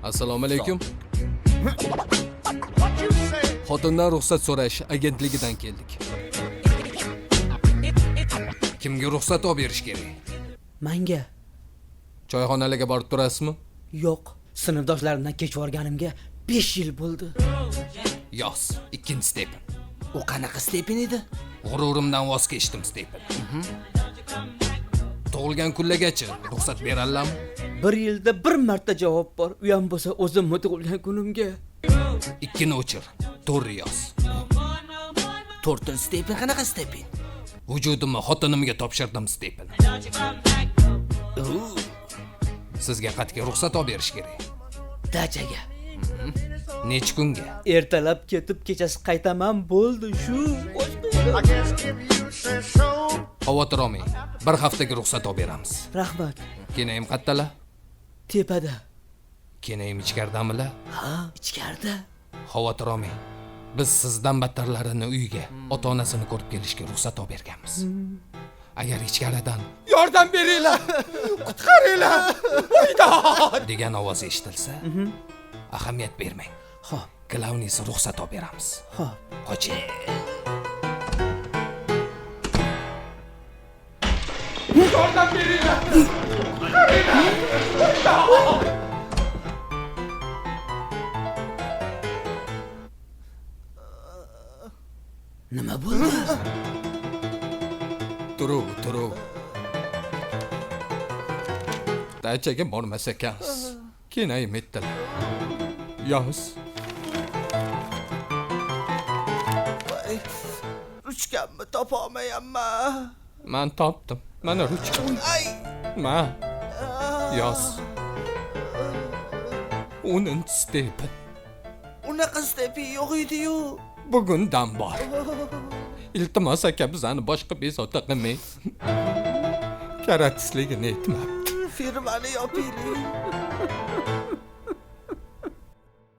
Assalomu alaykum. Xotindan ruxsat so'rash agentligidan keldik. Kimga ruxsat olib berish kerak? Menga. Choyxonalarga borib turasizmi? Yo'q. Sinfdoshlarimdan kechib borganimga 5 yil bo'ldi. Yoz, ikkinchi stepen. U qanaqa stepen edi? G'ururimdan voz kechdim stepen. Tug'ilgan kunlagacha ruxsat beradilarmi? 1 yilda 1 marta javob bor. U ham bo'lsa o'zim tug'ilgan kunimga. 2ni o'chir, 4 yoz. 4 stepen qanaqa stepen? Vujudimni xotinimga topshirdim stepen. Sizga qat'iy ruxsat olib berish kerak. Dachaga. Necha kunga? Ertalab ketib, kechasi qaytaman bo'ldi shu. Xavotir olmang. 1 haftaga ruxsat olib beramiz. Rahmat. Kenayim qattalar? Tepada. Kenayim ichkaridamilar? Ha, ichkarida. Xavotir olmang. Biz sizdan battarlarini uyiga, ota-onasini ko'rib kelishga ruxsat olib berganmiz. Agar ichkaridan yordam beringlar, qutqaringlar, uyda degan ovoz eshitilsa, ahamiyat bermang. Xo'p. Klavnisi ruxsat olib beramiz. Xo'p. Qoching. Yordam beringlar. Nima bo'ldi? Turuv. Dachaga bormas ekansiz. Kenayim etdilar. Yoz. Ruchkamni topa olmayapman. Men topdim. Mana ruchka. Ma. Yoz. 10 stepen. Unaqa stepen yo'q edi-yu. Bugundan bor. Iltimos aka bizani boshqa bezovta qilmang. Karatsizligini aytmabdi. Firmani yoping.